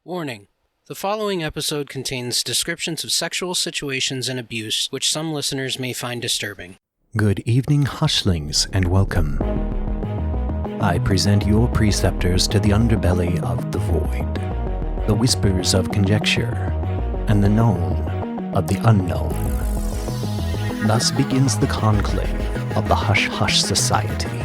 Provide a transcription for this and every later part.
Warning. The following episode contains descriptions of sexual situations and abuse which some listeners may find disturbing. Good evening, hushlings, and welcome. I present your preceptors to the underbelly of the void, the whispers of conjecture, and the known of the unknown. Thus begins the conclave of the Hush Hush Society.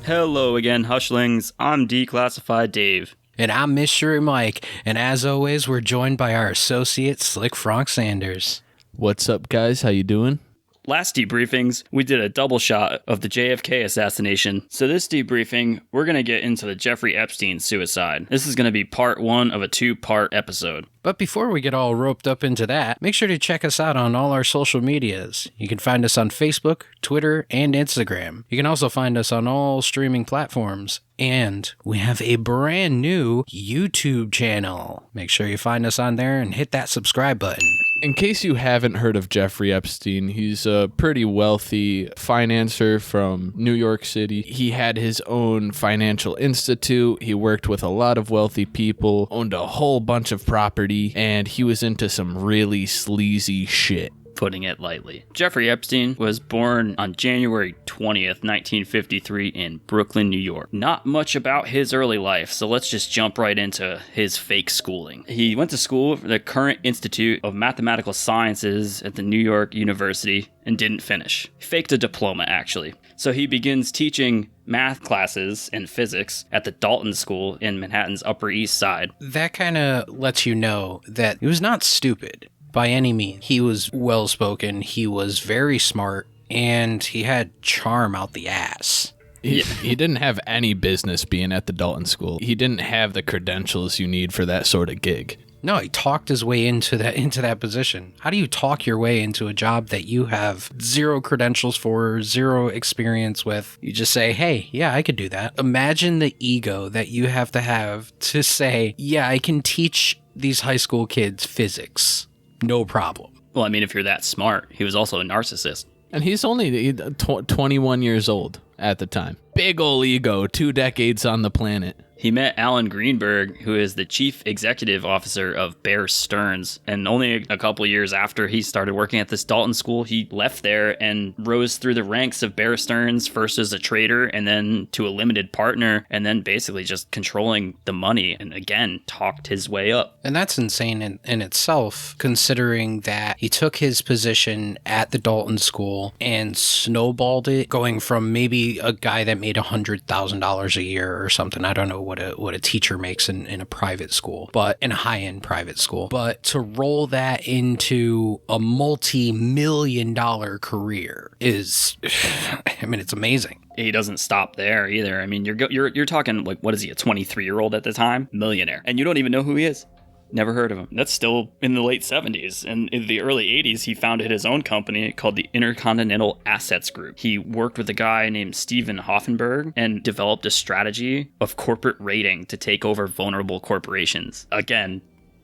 Hello again, Hushlings. I'm Declassified Dave. And I'm Mystery Mike, and as always, we're joined by our associate, Slick Frank Sanders. What's up, guys? How you doing? Last debriefings, we did a double shot of the JFK assassination. So this debriefing, we're going to get into the Jeffrey Epstein suicide. This is going to be part one of a two-part episode. But before we get all roped up into that, make sure to check us out on all our social medias. You can find us on Facebook, Twitter, and Instagram. You can also find us on all streaming platforms. And we have a brand new YouTube channel. Make sure you find us on there and hit that subscribe button. In case you haven't heard of Jeffrey Epstein, he's a pretty wealthy financier from New York City. He had his own financial institute. He worked with a lot of wealthy people, owned a whole bunch of property, and he was into some really sleazy shit. Putting it lightly. Jeffrey Epstein was born on January 20th, 1953 in Brooklyn, New York. Not much about his early life, so let's just jump right into his fake schooling. He went to school for the Current Institute of Mathematical Sciences at the New York University and didn't finish. He faked a diploma, actually. So he begins teaching math classes and physics at the Dalton School in Manhattan's Upper East Side. That kind of lets you know that he was not stupid. By any means. He was well-spoken, he was very smart, and he had charm out the ass. He didn't have any business being at the Dalton School. He didn't have the credentials you need for that sort of gig. No, he talked his way into that position. How do you talk your way into a job that you have zero credentials for, zero experience with? You just say, hey, yeah, I could do that. Imagine the ego that you have to say, yeah, I can teach these high school kids physics. No problem. Well, I mean, if you're that smart, he was also a narcissist. And he's only 21 years old at the time. Big ol' ego, 2 decades on the planet. He met Alan Greenberg, who is the chief executive officer of Bear Stearns. And only a couple years after he started working at this Dalton school, he left there and rose through the ranks of Bear Stearns, first as a trader and then to a limited partner, and then basically just controlling the money and again talked his way up. And that's insane in itself, considering that he took his position at the Dalton school and snowballed it, going from maybe a guy that made $100,000 a year or something. I don't know what a teacher makes in a private school, but in a high-end private school. But to roll that into a multi-million-dollar career is, I mean, it's amazing. He doesn't stop there either. I mean, you're talking like, what is he, a 23-year-old at the time? Millionaire. And you don't even know who he is. Never heard of him. That's still in the late 70s. And in the early 80s, he founded his own company called the Intercontinental Assets Group. He worked with a guy named Stephen Hoffenberg and developed a strategy of corporate raiding to take over vulnerable corporations. Again,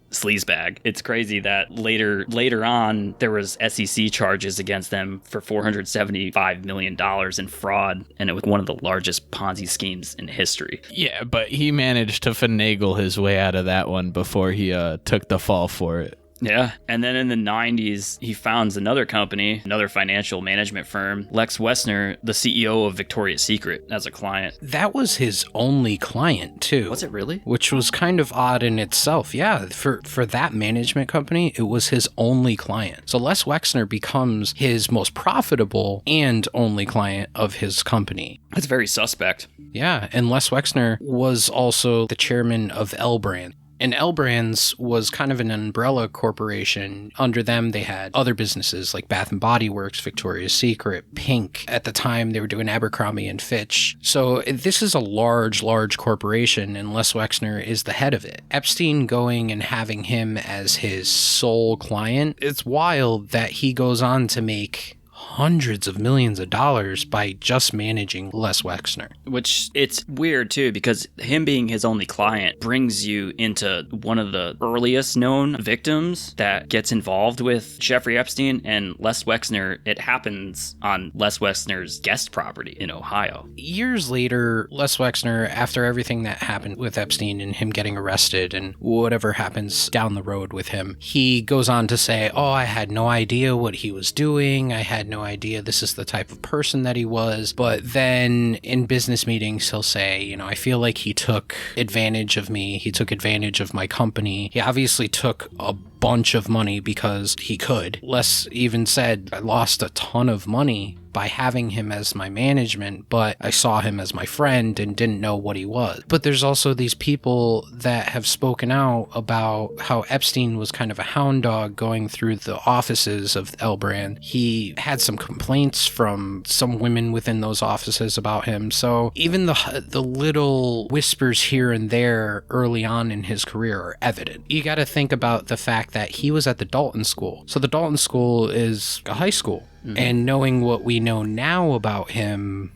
sleazebag. It's crazy that later on there was SEC charges against them for $475 million in fraud, and it was one of the largest Ponzi schemes in history. Yeah, but he managed to finagle his way out of that one before he took the fall for it. Yeah. And then in the 90s, he founds another company, another financial management firm, Lex Wessner, the CEO of Victoria's Secret, as a client. That was his only client, too. Was it really? Which was kind of odd in itself. Yeah, for that management company, it was his only client. So Les Wexner becomes his most profitable and only client of his company. That's very suspect. Yeah, and Les Wexner was also the chairman of L Brand. And L Brands was kind of an umbrella corporation. Under them, they had other businesses like Bath & Body Works, Victoria's Secret, Pink. At the time, they were doing Abercrombie and Fitch. So this is a large corporation, and Les Wexner is the head of it. Epstein going and having him as his sole client, it's wild that he goes on to make hundreds of millions of dollars by just managing Les Wexner. Which it's weird too, because him being his only client brings you into one of the earliest known victims that gets involved with Jeffrey Epstein and Les Wexner. It happens on Les Wexner's guest property in Ohio. Years later, Les Wexner, after everything that happened with Epstein and him getting arrested and whatever happens down the road with him, he goes on to say, oh, I had no idea what he was doing. I had no idea this is the type of person that he was. But then in business meetings, he'll say, you know, I feel like he took advantage of me. He took advantage of my company. He obviously took a bunch of money because he could. Les even said, I lost a ton of money by having him as my management, but I saw him as my friend and didn't know what he was. But there's also these people that have spoken out about how Epstein was kind of a hound dog going through the offices of L Brand. He had some complaints from some women within those offices about him. So even the little whispers here and there early on in his career are evident. You got to think about the fact that he was at the Dalton School. So the Dalton School is a high school. Mm-hmm. And knowing what we know now about him,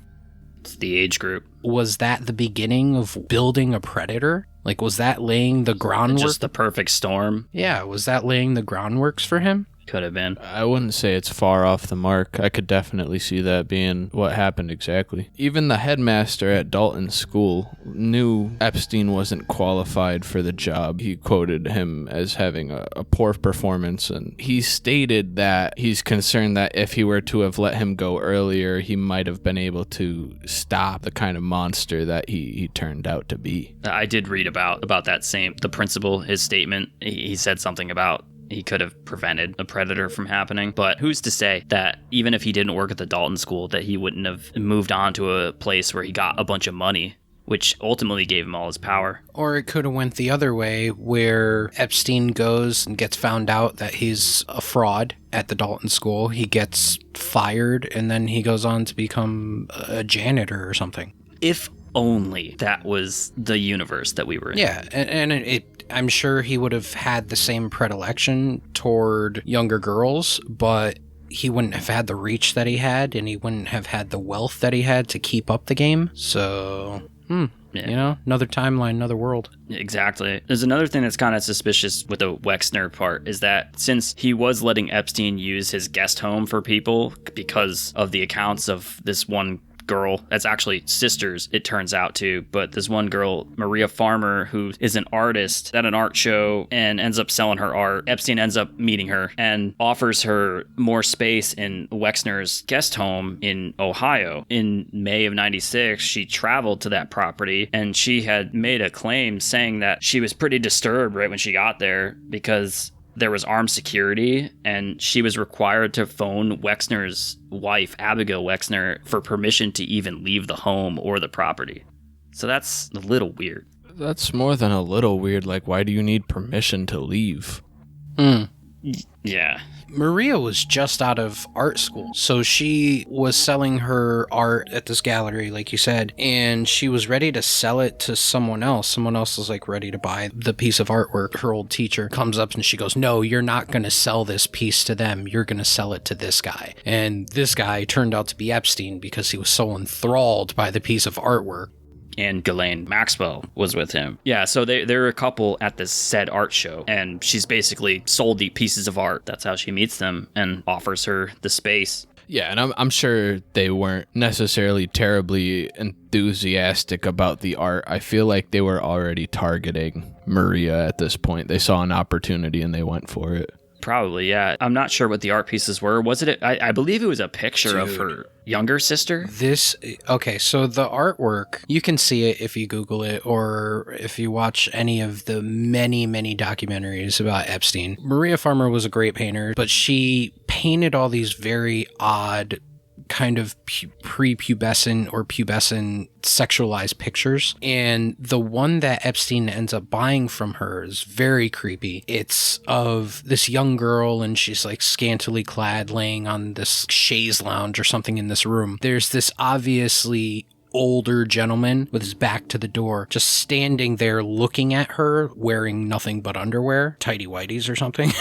it's the age group. Was that the beginning of building a predator? Like, was that laying the groundwork? Just the perfect storm. Yeah, was that laying the groundworks for him? Could have been. I wouldn't say it's far off the mark. I could definitely see that being what happened exactly. Even the headmaster at Dalton School knew Epstein wasn't qualified for the job. He quoted him as having a poor performance, and he stated that he's concerned that if he were to have let him go earlier, he might have been able to stop the kind of monster that he turned out to be. I did read about the principal, his statement. He said something about he could have prevented a predator from happening. But who's to say that even if he didn't work at the Dalton School, that he wouldn't have moved on to a place where he got a bunch of money, which ultimately gave him all his power. Or it could have went the other way, where Epstein goes and gets found out that he's a fraud at the Dalton School. He gets fired, and then he goes on to become a janitor or something. If only that was the universe that we were in. Yeah, and I'm sure he would have had the same predilection toward younger girls, but he wouldn't have had the reach that he had, and he wouldn't have had the wealth that he had to keep up the game. So, yeah. You know, another timeline, another world. Exactly. There's another thing that's kind of suspicious with the Wexner part, is that since he was letting Epstein use his guest home for people because of the accounts of this one girl that's actually sisters, it turns out to, but this one girl, Maria Farmer, who is an artist at an art show and ends up selling her art. Epstein ends up meeting her and offers her more space in Wexner's guest home in Ohio. In May of 96, she traveled to that property, and she had made a claim saying that she was pretty disturbed right when she got there because there was armed security, and she was required to phone Wexner's wife, Abigail Wexner, for permission to even leave the home or the property. So that's a little weird. That's more than a little weird. Like, why do you need permission to leave? Yeah. Maria was just out of art school, so she was selling her art at this gallery, like you said, and she was ready to sell it to someone else. Someone else was like ready to buy the piece of artwork. Her old teacher comes up and she goes, no, you're not going to sell this piece to them. You're going to sell it to this guy. And this guy turned out to be Epstein because he was so enthralled by the piece of artwork. And Ghislaine Maxwell was with him. Yeah, so they're a couple at this said art show, and she's basically sold the pieces of art. That's how she meets them and offers her the space. Yeah, and I'm sure they weren't necessarily terribly enthusiastic about the art. I feel like they were already targeting Maria at this point. They saw an opportunity and they went for it. Probably, yeah. I'm not sure what the art pieces were. Was it? I believe it was a picture of her younger sister. Okay, so the artwork, you can see it if you Google it or if you watch any of the many, many documentaries about Epstein. Maria Farmer was a great painter, but she painted all these very odd kind of prepubescent or pubescent sexualized pictures, and the one that Epstein ends up buying from her is very creepy. It's of this young girl, and she's like scantily clad laying on this chaise lounge or something in this room. There's this obviously older gentleman with his back to the door, just standing there looking at her, wearing nothing but underwear, tighty whities or something.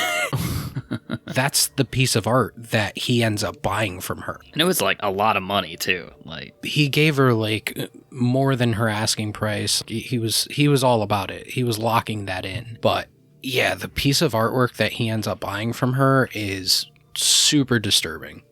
That's the piece of art that he ends up buying from her. And it was like a lot of money too. Like he gave her like more than her asking price. He was all about it. He was locking that in. But yeah, the piece of artwork that he ends up buying from her is super disturbing.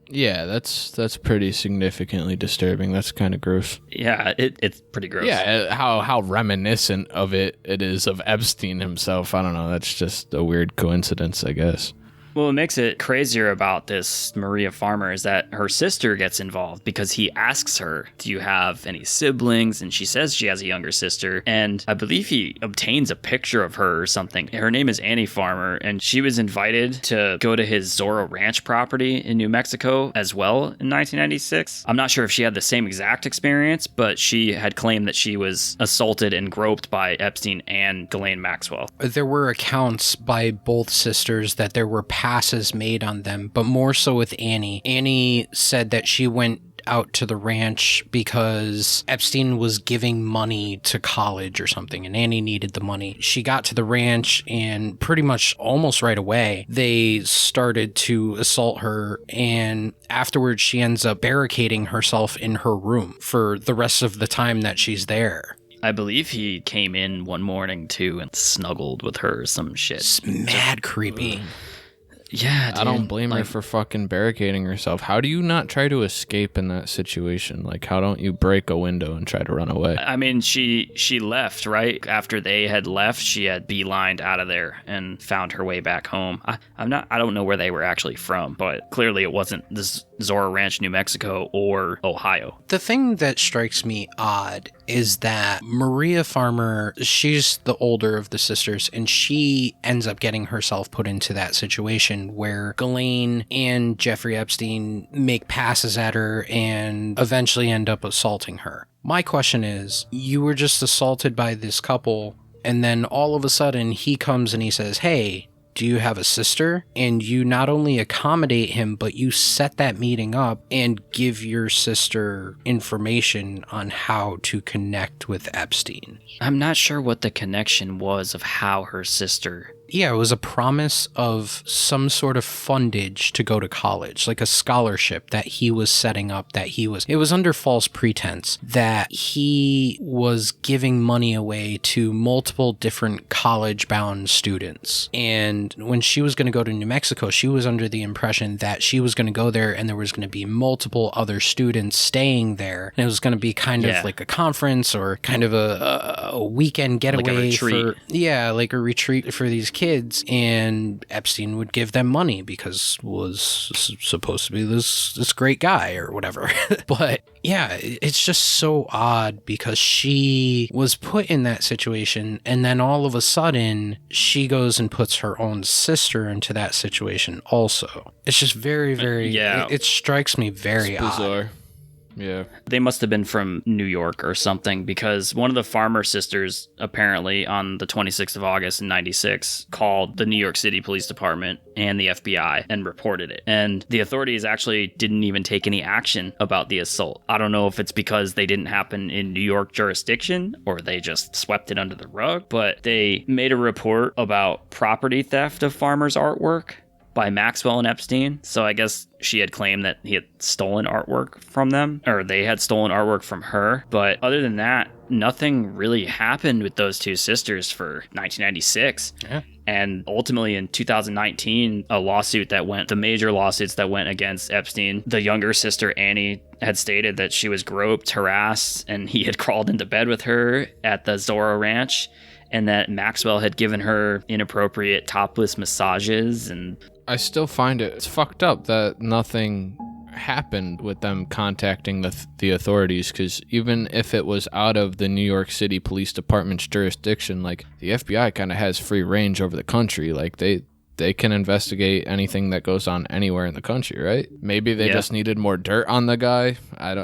Yeah, that's pretty significantly disturbing. That's kind of gross. Yeah, it's pretty gross. Yeah, how reminiscent of it is of Epstein himself. I don't know. That's just a weird coincidence, I guess. Well, what makes it crazier about this Maria Farmer is that her sister gets involved because he asks her, do you have any siblings? And she says she has a younger sister. And I believe he obtains a picture of her or something. Her name is Annie Farmer, and she was invited to go to his Zorro Ranch property in New Mexico as well in 1996. I'm not sure if she had the same exact experience, but she had claimed that she was assaulted and groped by Epstein and Ghislaine Maxwell. There were accounts by both sisters that there were passes made on them, but more so with Annie. Annie said that she went out to the ranch because Epstein was giving money to college or something, and Annie needed the money. She got to the ranch, and pretty much almost right away, they started to assault her, and afterwards she ends up barricading herself in her room for the rest of the time that she's there. I believe he came in one morning too and snuggled with her or some shit. It's mad creepy. Yeah, dude. I don't blame her for fucking barricading herself. How do you not try to escape in that situation? Like, how don't you break a window and try to run away? I mean, she left, right? After they had left, she had beelined out of there and found her way back home. I don't know where they were actually from, but clearly it wasn't this Zorro Ranch, New Mexico or Ohio. The thing that strikes me odd is that Maria Farmer, she's the older of the sisters, and she ends up getting herself put into that situation where Ghislaine and Jeffrey Epstein make passes at her and eventually end up assaulting her. My question is, you were just assaulted by this couple, and then all of a sudden he comes and he says, hey, do you have a sister? And you not only accommodate him, but you set that meeting up and give your sister information on how to connect with Epstein. I'm not sure what the connection was of how her sister... Yeah, it was a promise of some sort of fundage to go to college, like a scholarship that he was setting up, it was under false pretense that he was giving money away to multiple different college-bound students. And when she was going to go to New Mexico, she was under the impression that she was going to go there and there was going to be multiple other students staying there. And it was going to be kind of like a conference or kind of a weekend getaway. Like a retreat. Like a retreat for these kids, and Epstein would give them money because was supposed to be this great guy or whatever. But yeah, it's just so odd because she was put in that situation, and then all of a sudden she goes and puts her own sister into that situation also. It's just very, very, it strikes me very odd. Bizarre. Yeah. They must have been from New York or something, because one of the Farmer sisters apparently on the 26th of August in 96 called the New York City Police Department and the FBI and reported it. And the authorities actually didn't even take any action about the assault. I don't know if it's because they didn't happen in New York jurisdiction or they just swept it under the rug, but they made a report about property theft of Farmer's artwork by Maxwell and Epstein. So I guess she had claimed that he had stolen artwork from them, or they had stolen artwork from her. But other than that, nothing really happened with those two sisters for 1996. Yeah. And ultimately in 2019, the major lawsuits that went against Epstein, the younger sister Annie had stated that she was groped, harassed, and he had crawled into bed with her at the Zorro Ranch, and that Maxwell had given her inappropriate topless massages. And I still find it's fucked up that nothing happened with them contacting the authorities, because even if it was out of the New York City Police Department's jurisdiction, like the FBI kind of has free range over the country. Like they can investigate anything that goes on anywhere in the country, right? Maybe they just needed more dirt on the guy.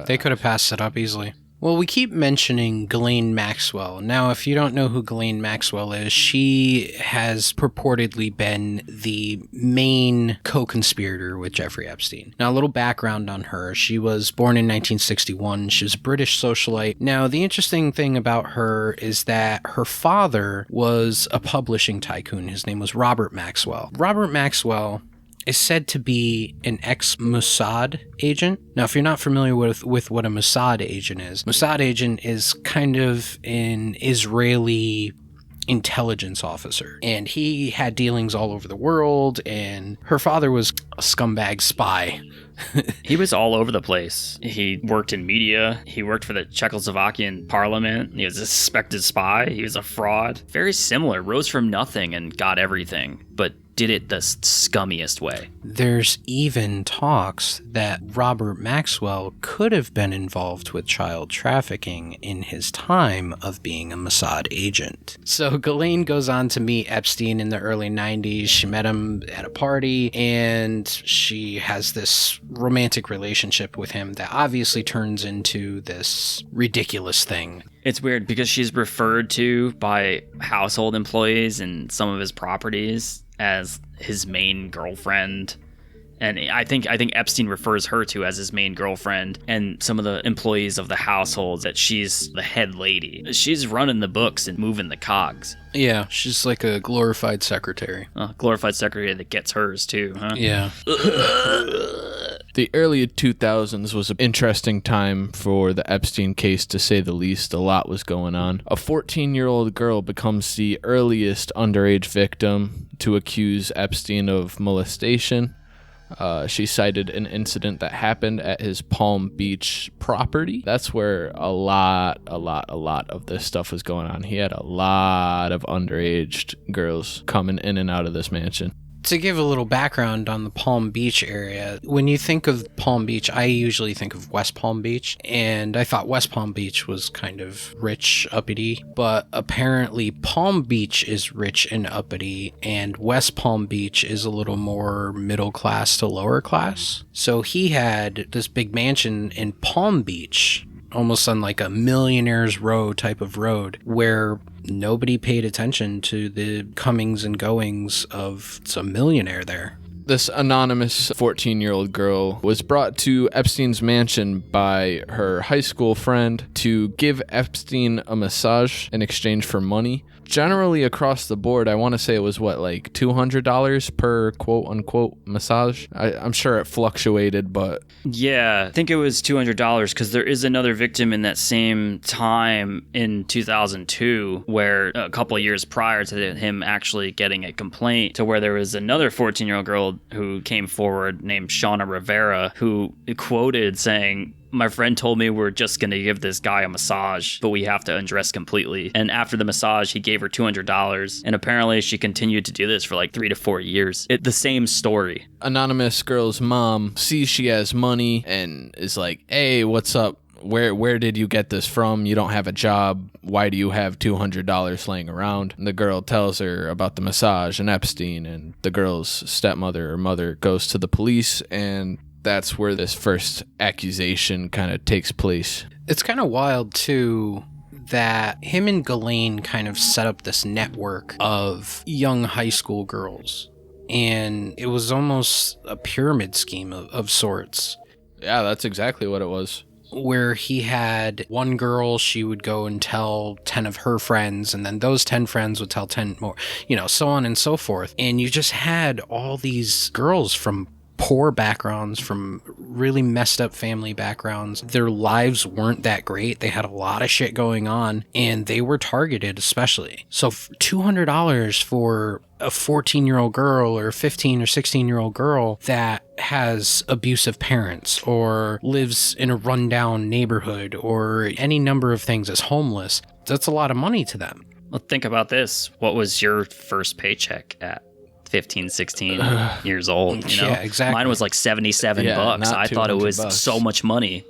They could have passed it up easily. Well, we keep mentioning Ghislaine Maxwell. Now, if you don't know who Ghislaine Maxwell is, she has purportedly been the main co-conspirator with Jeffrey Epstein. Now, a little background on her. She was born in 1961. She was a British socialite. Now, the interesting thing about her is that her father was a publishing tycoon. His name was Robert Maxwell. Robert Maxwell is said to be an ex-Mossad agent. Now, if you're not familiar with what a Mossad agent is kind of an Israeli intelligence officer, and he had dealings all over the world, and her father was a scumbag spy. He was all over the place. He worked in media. He worked for the Czechoslovakian parliament. He was a suspected spy. He was a fraud. Very similar. Rose from nothing and got everything, but did it the scummiest way. There's even talks that Robert Maxwell could have been involved with child trafficking in his time of being a Mossad agent. So Ghislaine goes on to meet Epstein in the early 90s. She met him at a party, and she has this romantic relationship with him that obviously turns into this ridiculous thing. It's weird because she's referred to by household employees and some of his properties as his main girlfriend. And I think Epstein refers her to as his main girlfriend, and some of the employees of the household that she's the head lady. She's running the books and moving the cogs. Yeah, she's like a glorified secretary. Glorified secretary that gets hers too, huh? Yeah. The early 2000s was an interesting time for the Epstein case, to say the least. A lot was going on. A 14-year-old girl becomes the earliest underage victim to accuse Epstein of molestation. She cited an incident that happened at his Palm Beach property. That's where a lot of this stuff was going on. He had a lot of underage girls coming in and out of this mansion. To give a little background on the Palm Beach area, when you think of Palm Beach, I usually think of West Palm Beach, and I thought West Palm Beach was kind of rich, uppity, but apparently Palm Beach is rich and uppity, and West Palm Beach is a little more middle class to lower class. So he had this big mansion in Palm Beach, almost on like a millionaire's row type of road, where nobody paid attention to the comings and goings of some millionaire there. This anonymous 14-year-old girl was brought to Epstein's mansion by her high school friend to give Epstein a massage in exchange for money. Generally across the board, I want to say it was like $200 per quote-unquote massage. I'm sure it fluctuated, but... Yeah, I think it was $200 because there is another victim in that same time in 2002 where a couple of years prior to him actually getting a complaint, to where there was another 14-year-old girl who came forward named Shauna Rivera, who quoted saying, "My friend told me we're just going to give this guy a massage, but we have to undress completely." And after the massage, he gave her $200. And apparently she continued to do this for like 3 to 4 years. The same story. Anonymous girl's mom sees she has money and is like, "Hey, what's up? Where did you get this from? You don't have a job. Why do you have $200 laying around?" And the girl tells her about the massage and Epstein, and the girl's stepmother or mother goes to the police, and that's where this first accusation kind of takes place. It's kind of wild, too, that him and Ghislaine kind of set up this network of young high school girls. And it was almost a pyramid scheme of sorts. Yeah, that's exactly what it was. Where he had one girl, she would go and tell 10 of her friends, and then those 10 friends would tell 10 more, so on and so forth. And you just had all these girls from poor backgrounds, from really messed up family backgrounds. Their lives weren't that great. They had a lot of shit going on, and they were targeted especially. So $200 for a 14-year-old girl or a 15 or 16-year-old girl that has abusive parents or lives in a rundown neighborhood or any number of things, is homeless, that's a lot of money to them. Well, think about this. What was your first paycheck at 15, 16 years old? Yeah, exactly. Mine was like 77 bucks. I thought it was so much money.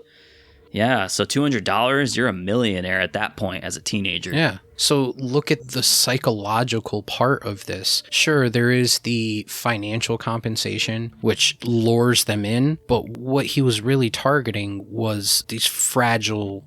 Yeah, so $200, you're a millionaire at that point as a teenager. Yeah. So look at the psychological part of this. Sure, there is the financial compensation, which lures them in, but what he was really targeting was these fragile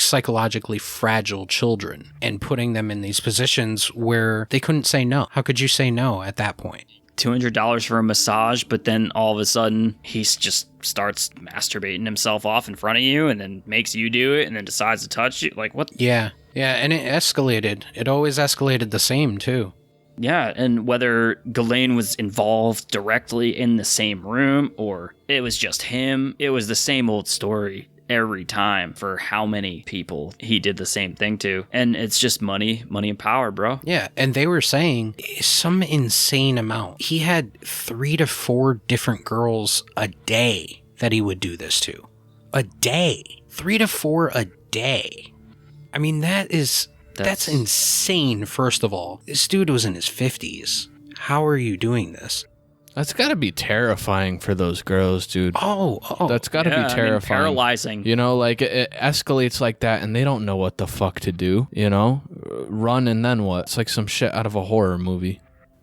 psychologically fragile children and putting them in these positions where they couldn't say no. How could you say no at that point? $200 for a massage, but then all of a sudden he just starts masturbating himself off in front of you and then makes you do it and then decides to touch you. Like, what? Yeah, and it escalated. It always escalated the same, too. Yeah, and whether Ghislaine was involved directly in the same room or it was just him, it was the same old story every time for how many people he did the same thing to. And it's just money and power, bro. Yeah, and they were saying some insane amount. He had 3 to 4 different girls a day that he would do this to. A day. 3 to 4 a day. I mean, that's insane, first of all. This dude was in his 50s. How are you doing this? That's got to be terrifying for those girls, dude. Oh. That's got to be terrifying. Paralyzing. You know, like it escalates like that and they don't know what the fuck to do, you know? Run and then what? It's like some shit out of a horror movie.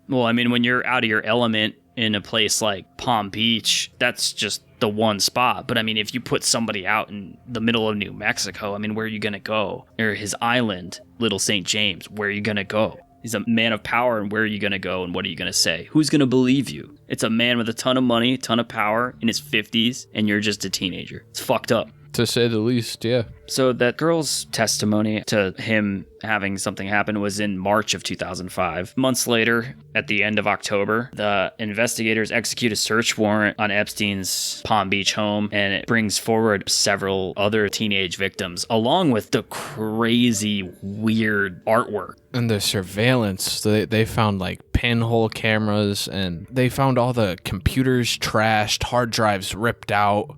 Well, I mean, when you're out of your element in a place like Palm Beach, that's just the one spot. But I mean, if you put somebody out in the middle of New Mexico, I mean, where are you going to go? Or his island, Little St. James, where are you going to go? He's a man of power, and where are you going to go, and what are you going to say? Who's going to believe you? It's a man with a ton of money, ton of power, in his 50s, and you're just a teenager. It's fucked up. To say the least, yeah. So that girl's testimony to him having something happen was in March of 2005. Months later, at the end of October, the investigators execute a search warrant on Epstein's Palm Beach home, and it brings forward several other teenage victims, along with the crazy, weird artwork. And the surveillance, they found like pinhole cameras, and they found all the computers trashed, hard drives ripped out.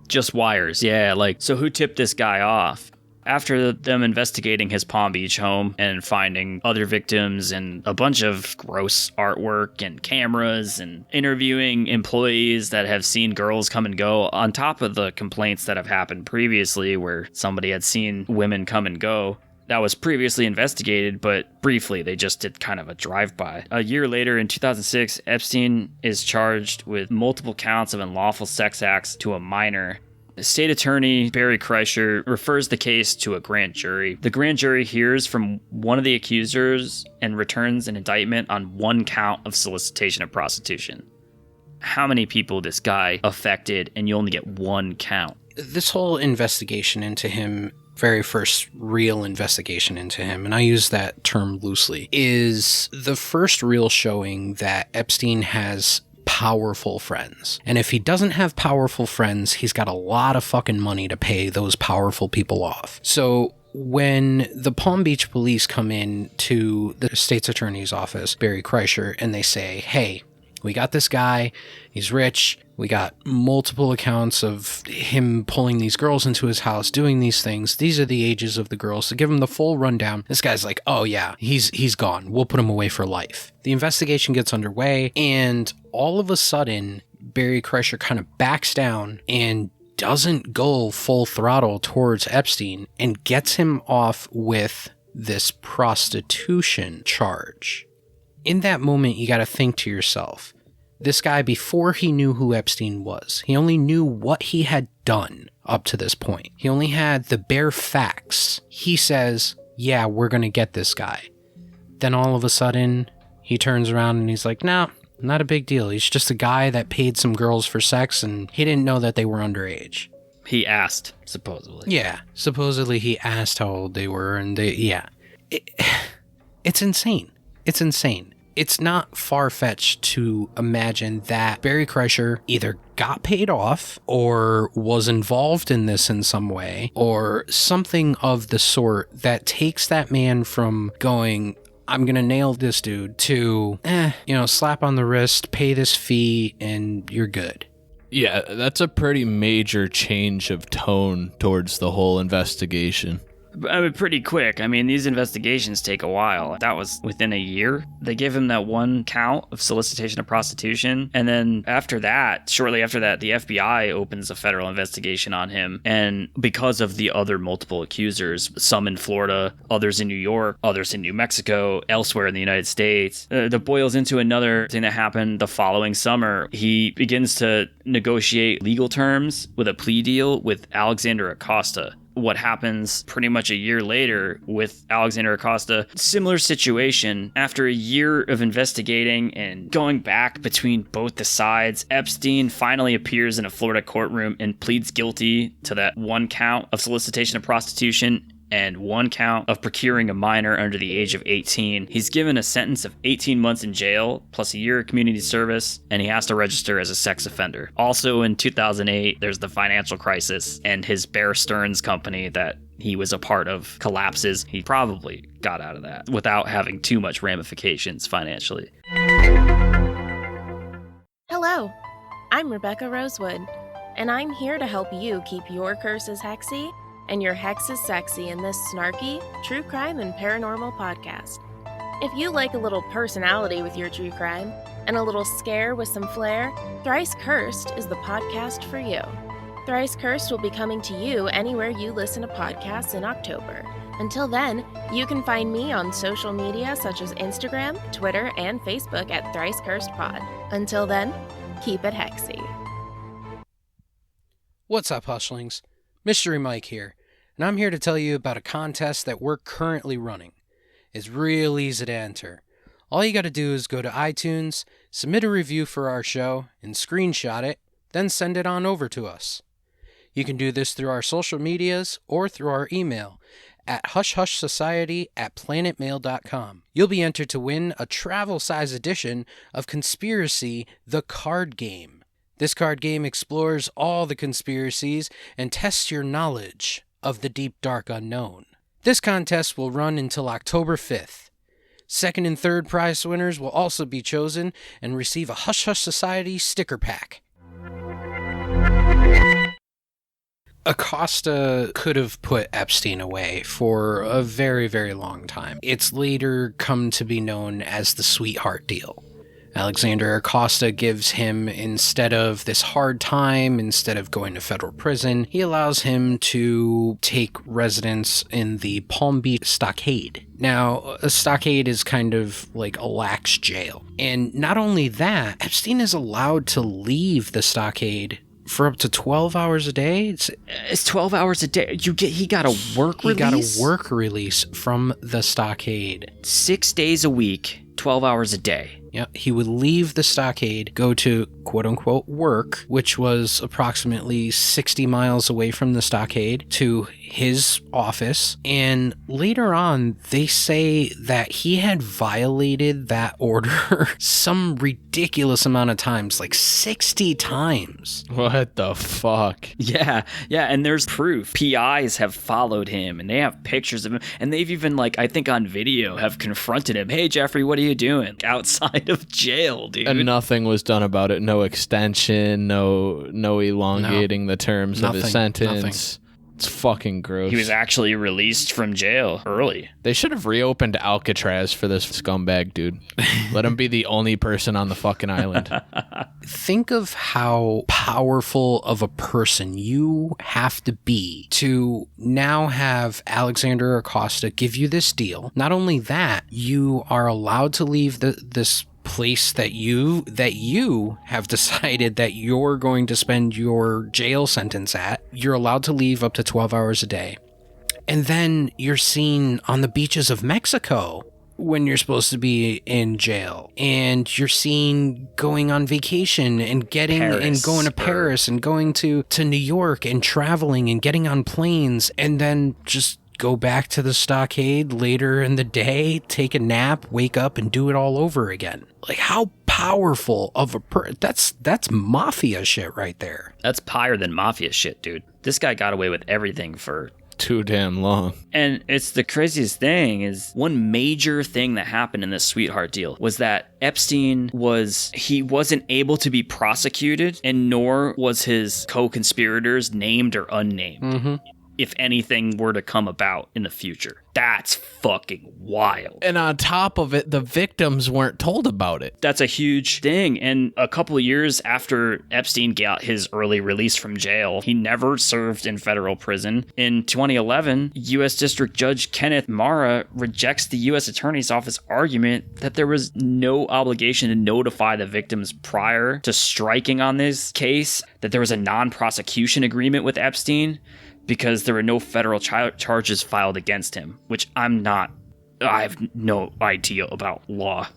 Just wires, yeah. Like, so who tipped this guy off? After them investigating his Palm Beach home and finding other victims and a bunch of gross artwork and cameras and interviewing employees that have seen girls come and go, on top of the complaints that have happened previously where somebody had seen women come and go, that was previously investigated, but briefly, they just did kind of a drive-by. A year later, in 2006, Epstein is charged with multiple counts of unlawful sex acts to a minor. The state attorney, Barry Kreischer, refers the case to a grand jury. The grand jury hears from one of the accusers and returns an indictment on 1 count of solicitation of prostitution. How many people this guy affected, and you only get 1 count? This whole investigation into him, very first real investigation into him, and I use that term loosely, is the first real showing that Epstein has powerful friends. And if he doesn't have powerful friends, he's got a lot of fucking money to pay those powerful people off. So when the Palm Beach police come in to the state's attorney's office, Barry Kreischer, and they say, hey, we got this guy, he's rich, we got multiple accounts of him pulling these girls into his house, doing these things, these are the ages of the girls, to give him the full rundown. This guy's like, oh yeah, he's gone, we'll put him away for life. The investigation gets underway, and all of a sudden, Barry Kreischer kind of backs down and doesn't go full throttle towards Epstein and gets him off with this prostitution charge. In that moment, you got to think to yourself, this guy, before he knew who Epstein was, he only knew what he had done up to this point. He only had the bare facts. He says, yeah, we're going to get this guy. Then all of a sudden, he turns around and he's like, no, not a big deal. He's just a guy that paid some girls for sex and he didn't know that they were underage. He asked, supposedly. Yeah, supposedly he asked how old they were, and it's insane. It's insane. It's not far-fetched to imagine that Barry Kreischer either got paid off or was involved in this in some way or something of the sort that takes that man from going, I'm going to nail this dude, to, slap on the wrist, pay this fee, and you're good. Yeah, that's a pretty major change of tone towards the whole investigation. I mean, pretty quick. I mean, these investigations take a while. That was within a year. They give him that 1 count of solicitation of prostitution. And then shortly after that, the FBI opens a federal investigation on him. And because of the other multiple accusers, some in Florida, others in New York, others in New Mexico, elsewhere in the United States, that boils into another thing that happened the following summer. He begins to negotiate legal terms with a plea deal with Alexander Acosta, what happens pretty much a year later with Alexander Acosta. Similar situation. After a year of investigating and going back between both the sides, Epstein finally appears in a Florida courtroom and pleads guilty to that one count of solicitation of prostitution and one count of procuring a minor under the age of 18. He's given a sentence of 18 months in jail, plus a year of community service, and he has to register as a sex offender. Also in 2008, there's the financial crisis, and his Bear Stearns company that he was a part of collapses. He probably got out of that without having too much ramifications financially. Hello, I'm Rebecca Rosewood, and I'm here to help you keep your curses hexy and your hexes sexy in this snarky, true crime and paranormal podcast. If you like a little personality with your true crime and a little scare with some flair, Thrice Cursed is the podcast for you. Thrice Cursed will be coming to you anywhere you listen to podcasts in October. Until then, you can find me on social media such as Instagram, Twitter, and Facebook at Thrice Cursed Pod. Until then, keep it hexy. What's up, Hushlings? Mystery Mike here, and I'm here to tell you about a contest that we're currently running. It's real easy to enter. All you gotta do is go to iTunes, submit a review for our show, and screenshot it, then send it on over to us. You can do this through our social medias or through our email at hushhushsociety@planetmail.com. You'll be entered to win a travel-size edition of Conspiracy, the Card Game. This card game explores all the conspiracies and tests your knowledge of the deep, dark unknown. This contest will run until October 5th. Second and third prize winners will also be chosen and receive a Hush Hush Society sticker pack. Acosta could have put Epstein away for a very, very long time. It's later come to be known as the sweetheart deal. Alexander Acosta gives him, instead of this hard time, instead of going to federal prison, he allows him to take residence in the Palm Beach stockade. Now, a stockade is kind of like a lax jail. And not only that, Epstein is allowed to leave the stockade for up to 12 hours a day. It's 12 hours a day. He got a work release? He got a work release from the stockade. 6 days a week, 12 hours a day. Yeah, he would leave the stockade, go to quote-unquote work, which was approximately 60 miles away from the stockade, to his office. And later on, they say that he had violated that order some ridiculous amount of times, like 60 times. What the fuck? Yeah, and there's proof. PIs have followed him, and they have pictures of him, and they've even, I think on video, have confronted him. Hey, Jeffrey, what are you doing? Outside of jail, dude. And nothing was done about it. No extension, no elongating the terms of his sentence. Nothing. It's fucking gross. He was actually released from jail early. They should have reopened Alcatraz for this scumbag, dude. Let him be the only person on the fucking island. Think of how powerful of a person you have to be to now have Alexander Acosta give you this deal. Not only that, you are allowed to leave this place that you have decided that you're going to spend your jail sentence at. You're allowed to leave up to 12 hours a day. And then you're seen on the beaches of Mexico when you're supposed to be in jail. And you're seen going on vacation and going to Paris and going to New York and traveling and getting on planes, and then just go back to the stockade later in the day, take a nap, wake up, and do it all over again. Like, how powerful of a that's mafia shit right there. That's higher than mafia shit, dude. This guy got away with everything for too damn long. And it's the craziest thing is one major thing that happened in this sweetheart deal was that Epstein wasn't able to be prosecuted, and nor was his co-conspirators named or unnamed. Mm-hmm. If anything were to come about in the future. That's fucking wild. And on top of it, the victims weren't told about it. That's a huge thing. And a couple of years after Epstein got his early release from jail, he never served in federal prison. In 2011, U.S. District Judge Kenneth Mara rejects the U.S. Attorney's Office argument that there was no obligation to notify the victims prior to striking on this case, that there was a non-prosecution agreement with Epstein. because there were no federal charges filed against him, which I have no idea about law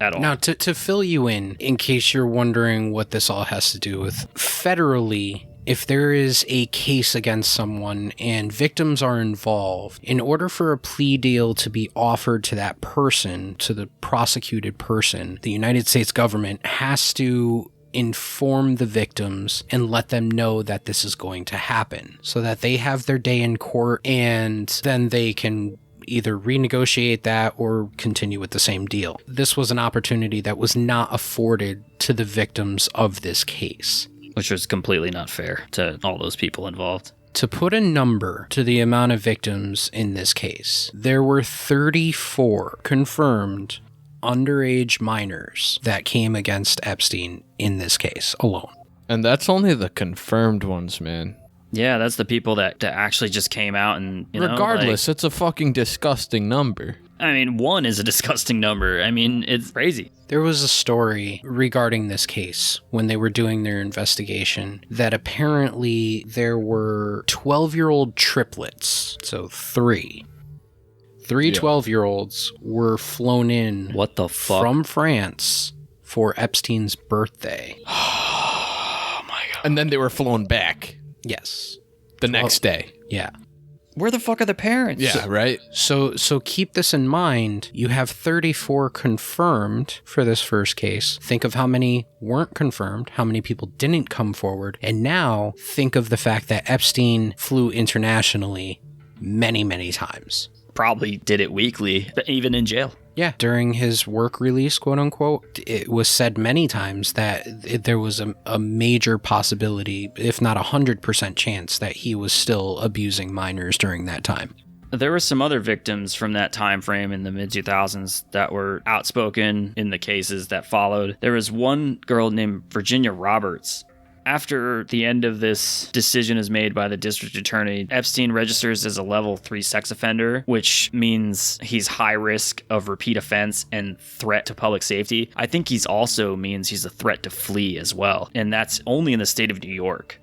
at all. Now, to fill you in case you're wondering what this all has to do with, federally, if there is a case against someone and victims are involved, in order for a plea deal to be offered to that person, to the prosecuted person, the United States government has to inform the victims and let them know that this is going to happen so that they have their day in court, and then they can either renegotiate that or continue with the same deal. This was an opportunity that was not afforded to the victims of this case, which was completely not fair to all those people involved. To put a number to the amount of victims in this case, there were 34 confirmed underage minors that came against Epstein in this case alone. And that's only the confirmed ones, man. Yeah, that's the people that actually just came out and, regardless, it's a fucking disgusting number. I mean, 1 is a disgusting number. I mean, it's crazy. There was a story regarding this case when they were doing their investigation that apparently there were 12-year-old triplets, so 3 12-year-olds were flown in what the fuck? From France for Epstein's birthday. Oh my god. And then they were flown back. Yes. The next day. Yeah. Where the fuck are the parents? Yeah, right? So keep this in mind. You have 34 confirmed for this first case. Think of how many weren't confirmed, how many people didn't come forward. And now think of the fact that Epstein flew internationally many, many times. Probably did it weekly, even in jail. Yeah, during his work release, quote unquote, it was said many times that there was a major possibility, if not 100% chance, that he was still abusing minors during that time. There were some other victims from that time frame in the mid-2000s that were outspoken in the cases that followed. There was one girl named Virginia Roberts. After the end of this decision is made by the district attorney, Epstein registers as a level 3 sex offender, which means he's high risk of repeat offense and threat to public safety. I think he's also means he's a threat to flee as well. And that's only in the state of New York.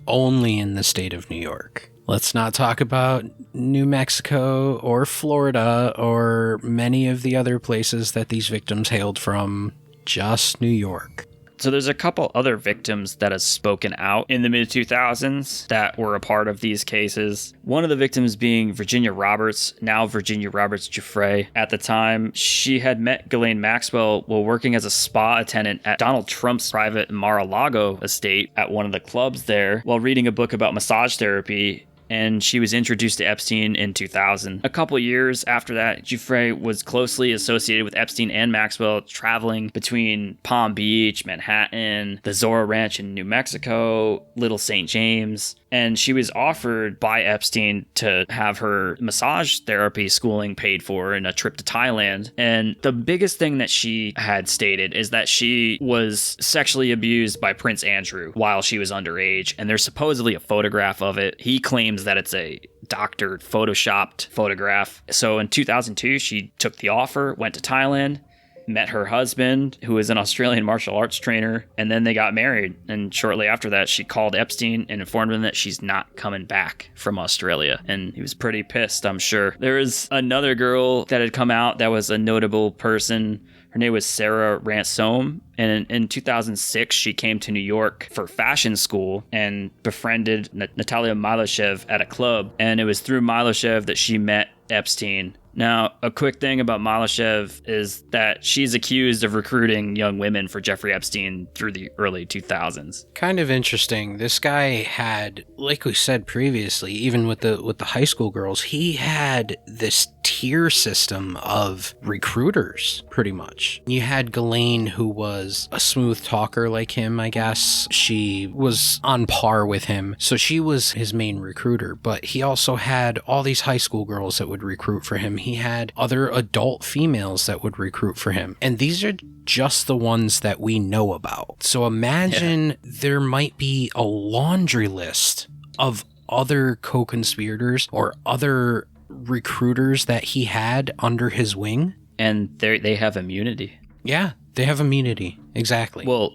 Only in the state of New York. Let's not talk about New Mexico or Florida or many of the other places that these victims hailed from. Just New York. So there's a couple other victims that have spoken out in the mid-2000s that were a part of these cases. One of the victims being Virginia Roberts, now Virginia Roberts Jeffrey. At the time, she had met Ghislaine Maxwell while working as a spa attendant at Donald Trump's private Mar-a-Lago estate at one of the clubs there while reading a book about massage therapy. And she was introduced to Epstein in 2000. A couple years after that, Jeffrey was closely associated with Epstein and Maxwell, traveling between Palm Beach, Manhattan, the Zorro Ranch in New Mexico, Little St. James. And she was offered by Epstein to have her massage therapy schooling paid for in a trip to Thailand. And the biggest thing that she had stated is that she was sexually abused by Prince Andrew while she was underage. And there's supposedly a photograph of it. He claims that it's a doctored, photoshopped photograph. So in 2002, she took the offer, went to Thailand, met her husband, who is an Australian martial arts trainer, and then they got married. And shortly after that, she called Epstein and informed him that she's not coming back from Australia. And he was pretty pissed, I'm sure. There was another girl that had come out that was a notable person. Her name was Sarah Ransom. And in 2006, she came to New York for fashion school and befriended Natalia Miloshev at a club. And it was through Miloshev that she met Epstein. Now, a quick thing about Miloshev is that she's accused of recruiting young women for Jeffrey Epstein through the early 2000s. Kind of interesting. This guy had, like we said previously, even with the high school girls, he had this tier system of recruiters, pretty much. You had Ghislaine, who was a smooth talker like him, I guess. She was on par with him, so she was his main recruiter. But he also had all these high school girls that would recruit for him. He had other adult females that would recruit for him. And these are just the ones that we know about. So imagine there might be a laundry list of other co-conspirators or other recruiters that he had under his wing. And they have immunity. Yeah, they have immunity. Exactly. Well,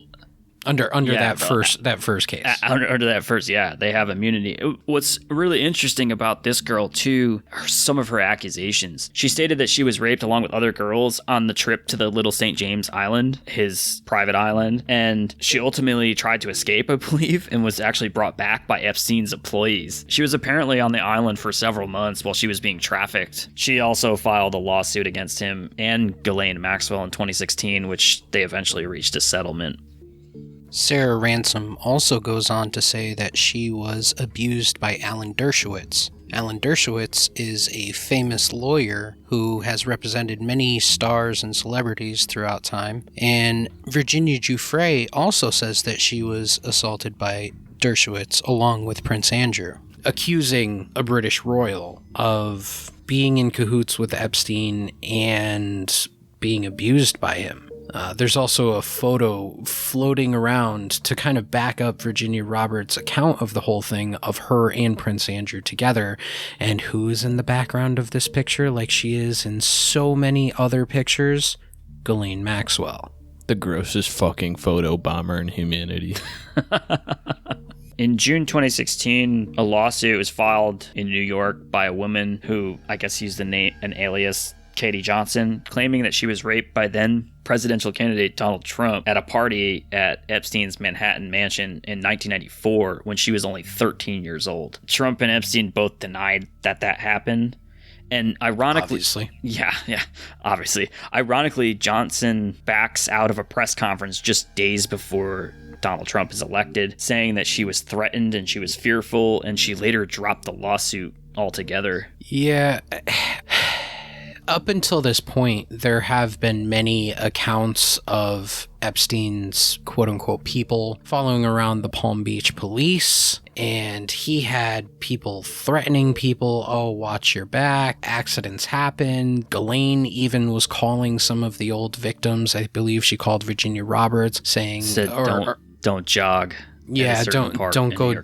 Under that first case. Under that first, yeah, they have immunity. What's really interesting about this girl, too, are some of her accusations. She stated that she was raped along with other girls on the trip to the Little St. James Island, his private island, and she ultimately tried to escape, I believe, and was actually brought back by Epstein's employees. She was apparently on the island for several months while she was being trafficked. She also filed a lawsuit against him and Ghislaine Maxwell in 2016, which they eventually reached a settlement. Sarah Ransom also goes on to say that she was abused by Alan Dershowitz. Alan Dershowitz is a famous lawyer who has represented many stars and celebrities throughout time. And Virginia Giuffre also says that she was assaulted by Dershowitz along with Prince Andrew, accusing a British royal of being in cahoots with Epstein and being abused by him. There's also a photo floating around to kind of back up Virginia Roberts' account of the whole thing of her and Prince Andrew together. And who's in the background of this picture like she is in so many other pictures? Ghislaine Maxwell. The grossest fucking photo bomber in humanity. In June 2016, a lawsuit was filed in New York by a woman who I guess used an alias, Katie Johnson, claiming that she was raped by then presidential candidate Donald Trump at a party at Epstein's Manhattan mansion in 1994 when she was only 13 years old. Trump and Epstein both denied that happened. And ironically, obviously. Ironically, Johnson backs out of a press conference just days before Donald Trump is elected, saying that she was threatened and she was fearful, and she later dropped the lawsuit altogether. Yeah. Up until this point, there have been many accounts of Epstein's quote-unquote people following around the Palm Beach police, and he had people threatening people, oh, watch your back, accidents happen. Ghislaine even was calling some of the old victims, I believe she called Virginia Roberts, saying... Don't jog. Yeah, don't go don't go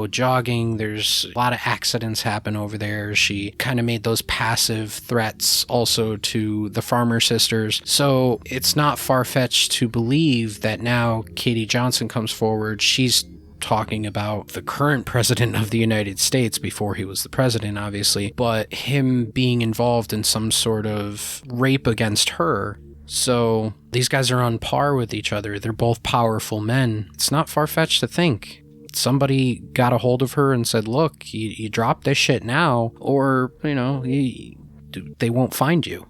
jogging. There's a lot of accidents happen over there. She kind of made those passive threats also to the Farmer sisters. So it's not far-fetched to believe that now Katie Johnson comes forward. She's talking about the current president of the United States before he was the president, obviously, but him being involved in some sort of rape against her. So these guys are on par with each other. They're both powerful men. It's not far-fetched to think somebody got a hold of her and said, look, you drop this shit now, or, they won't find you.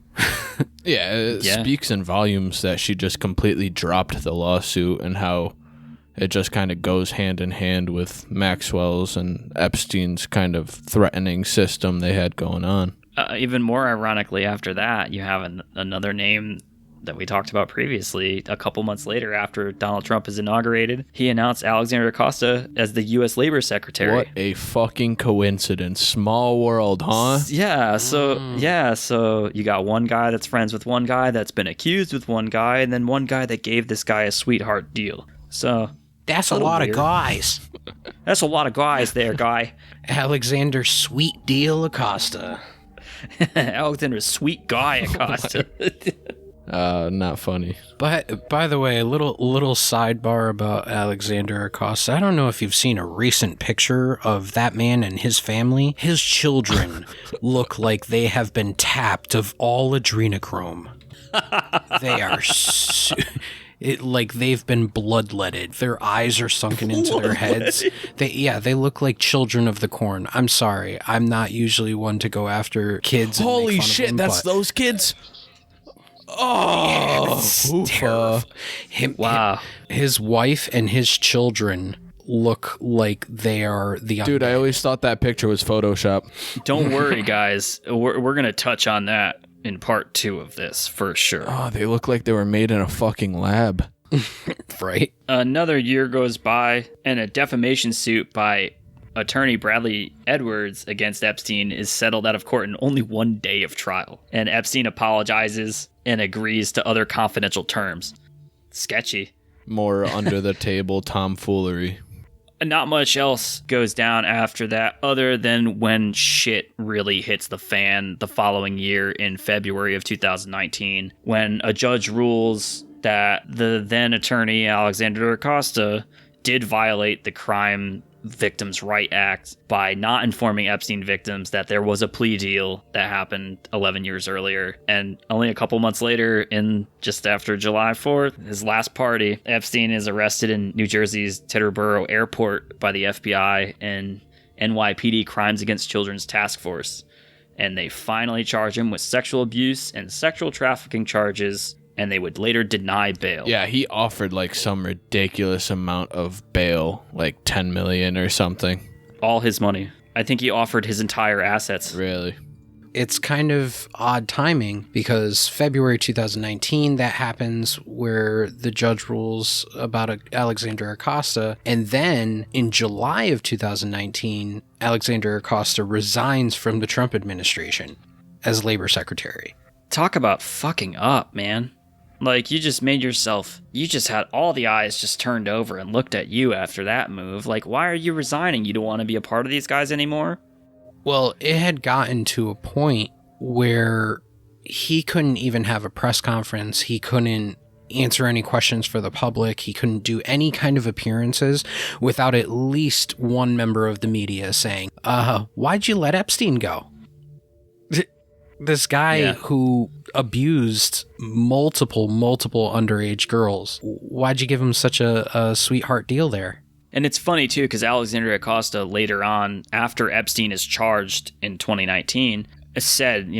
It speaks in volumes that she just completely dropped the lawsuit and how it just kind of goes hand in hand with Maxwell's and Epstein's kind of threatening system they had going on. Even more ironically, after that, you have another name that we talked about previously. A couple months later, after Donald Trump is inaugurated, he announced Alexander Acosta as the U.S. Labor Secretary. What a fucking coincidence. Small world, huh? So you got one guy that's friends with one guy that's been accused with one guy, and then one guy that gave this guy a sweetheart deal. So that's a lot of guys. That's a lot of guys there, guy. Alexander Sweet Deal Acosta. Alexander Sweet Guy Acosta. Not funny. But by the way, a little sidebar about Alexander Acosta. I don't know if you've seen a recent picture of that man and his family. His children look like they have been tapped of all adrenochrome. They are like they've been bloodletted. Their eyes are sunken into their heads. They look like children of the corn. I'm sorry. I'm not usually one to go after kids. Holy shit, that's those kids? Oh, wow. His wife and his children look like they are the young dude. I always thought that picture was Photoshop. Don't worry, guys. We're going to touch on that in part 2 of this for sure. Oh, they look like they were made in a fucking lab. Right? Another year goes by and a defamation suit by attorney Bradley Edwards against Epstein is settled out of court in only 1 day of trial. And Epstein apologizes and agrees to other confidential terms. Sketchy. More under the table tomfoolery. Not much else goes down after that other than when shit really hits the fan the following year in February of 2019, when a judge rules that the then attorney Alexander Acosta did violate the Crime Victims' Right Act by not informing Epstein victims that there was a plea deal that happened 11 years earlier. And only a couple months later, in just after July 4th, his last party, Epstein is arrested in New Jersey's Teterboro Airport by the FBI and NYPD Crimes Against Children's Task Force. And they finally charge him with sexual abuse and sexual trafficking charges, and they would later deny bail. Yeah, he offered like some ridiculous amount of bail, like $10 million or something. All his money. I think he offered his entire assets. Really? It's kind of odd timing because February 2019, that happens where the judge rules about Alexander Acosta. And then in July of 2019, Alexander Acosta resigns from the Trump administration as labor secretary. Talk about fucking up, man. Like, you just had all the eyes just turned over and looked at you after that move. Like, why are you resigning? You don't want to be a part of these guys anymore? Well, it had gotten to a point where he couldn't even have a press conference. He couldn't answer any questions for the public. He couldn't do any kind of appearances without at least one member of the media saying, why'd you let Epstein go? This guy who abused multiple underage girls. Why'd you give him such a sweetheart deal there? And it's funny, too, because Alexander Acosta later on, after Epstein is charged in 2019, said,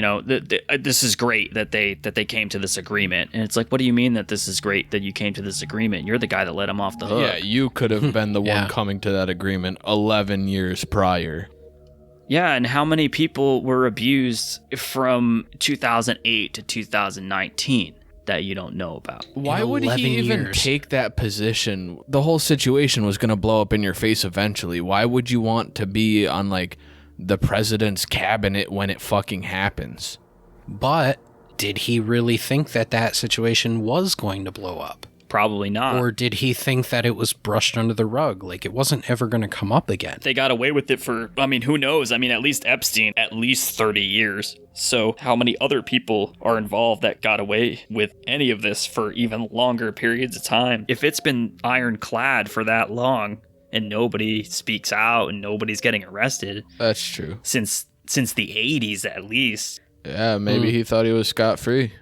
this is great that they came to this agreement. And it's like, what do you mean that this is great that you came to this agreement? You're the guy that let him off the hook. Yeah, you could have been the one coming to that agreement 11 years prior. Yeah, and how many people were abused from 2008 to 2019 that you don't know about? Why would he even take that position? The whole situation was going to blow up in your face eventually. Why would you want to be on, like, the president's cabinet when it fucking happens? But did he really think that situation was going to blow up? Probably not. Or did he think that it was brushed under the rug? Like, it wasn't ever going to come up again. They got away with it for, who knows? At least Epstein, at least 30 years. So how many other people are involved that got away with any of this for even longer periods of time? If it's been ironclad for that long and nobody speaks out and nobody's getting arrested. That's true. Since the 80s, at least. Yeah, maybe he thought he was scot-free.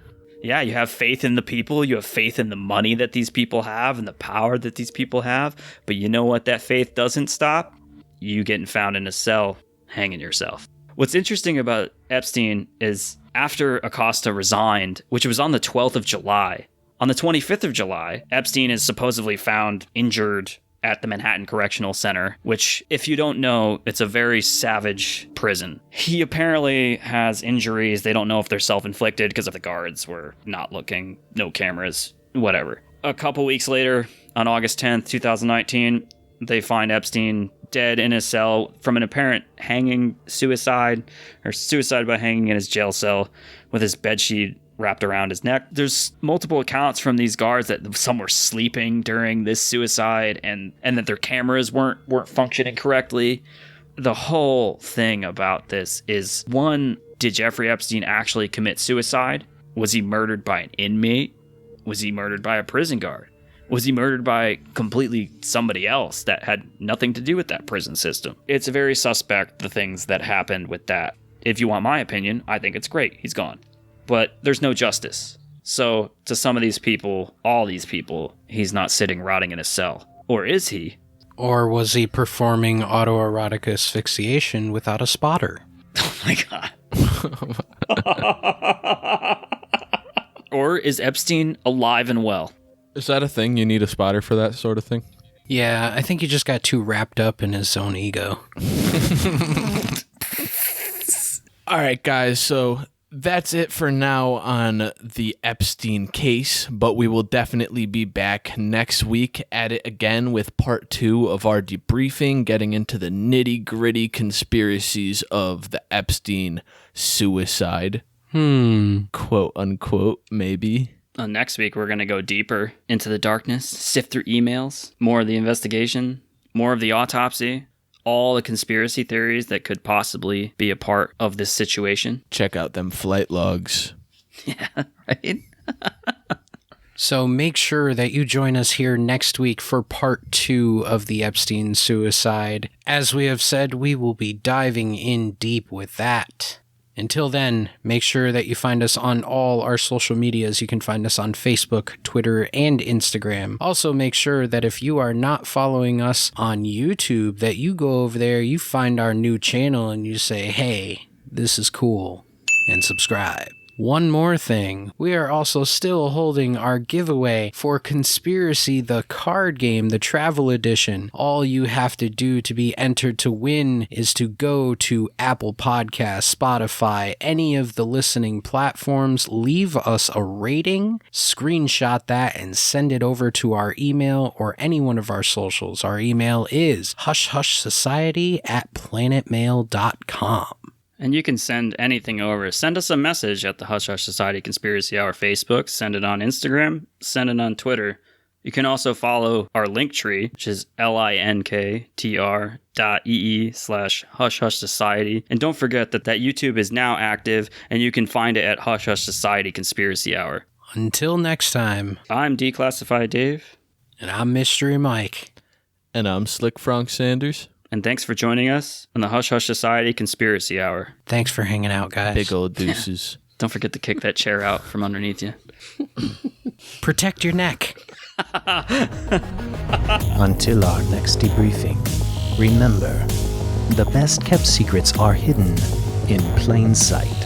Yeah, you have faith in the people, you have faith in the money that these people have and the power that these people have. But you know what that faith doesn't stop? You getting found in a cell, hanging yourself. What's interesting about Epstein is after Acosta resigned, which was on the 12th of July, on the 25th of July, Epstein is supposedly found injured at the Manhattan Correctional Center, which, if you don't know, it's a very savage prison. He apparently has injuries. They don't know if they're self-inflicted because the guards were not looking, no cameras, whatever. A couple weeks later, on August 10th, 2019, they find Epstein dead in his cell from an apparent suicide by hanging in his jail cell with his bedsheet wrapped around his neck. There's multiple accounts from these guards that some were sleeping during this suicide and that their cameras weren't functioning correctly. The whole thing about this is, one, did Jeffrey Epstein actually commit suicide? Was he murdered by an inmate? Was he murdered by a prison guard? Was he murdered by completely somebody else that had nothing to do with that prison system? It's very suspect, the things that happened with that. If you want my opinion, I think it's great. He's gone. But there's no justice. So to some of these people, all these people, he's not sitting rotting in a cell. Or is he? Or was he performing autoerotic asphyxiation without a spotter? Oh my God. Or is Epstein alive and well? Is that a thing? You need a spotter for that sort of thing? Yeah, I think he just got too wrapped up in his own ego. All right, guys, so that's it for now on the Epstein case, but we will definitely be back next week at it again with part 2 of our debriefing, getting into the nitty-gritty conspiracies of the Epstein suicide. Quote, unquote, maybe. Next week, we're going to go deeper into the darkness, sift through emails, more of the investigation, more of the autopsy, all the conspiracy theories that could possibly be a part of this situation. Check out them flight logs. Yeah, right? So make sure that you join us here next week for part 2 of the Epstein suicide. As we have said, we will be diving in deep with that. Until then, make sure that you find us on all our social medias. You can find us on Facebook, Twitter, and Instagram. Also, make sure that if you are not following us on YouTube, that you go over there, you find our new channel, and you say, hey, this is cool, and subscribe. One more thing, we are also still holding our giveaway for Conspiracy the Card Game, the Travel Edition. All you have to do to be entered to win is to go to Apple Podcasts, Spotify, any of the listening platforms, leave us a rating, screenshot that, and send it over to our email or any one of our socials. Our email is hushhushsociety@planetmail.com. And you can send anything over. Send us a message at the Hush Hush Society Conspiracy Hour Facebook. Send it on Instagram. Send it on Twitter. You can also follow our link tree, which is linktr.ee/Hush Hush Society. And don't forget that YouTube is now active, and you can find it at Hush Hush Society Conspiracy Hour. Until next time, I'm Declassified Dave. And I'm Mystery Mike. And I'm Slick Frank Sanders. And thanks for joining us on the Hush Hush Society Conspiracy Hour. Thanks for hanging out, guys. Big old deuces. Don't forget to kick that chair out from underneath you. Protect your neck. Until our next debriefing, remember, the best kept secrets are hidden in plain sight.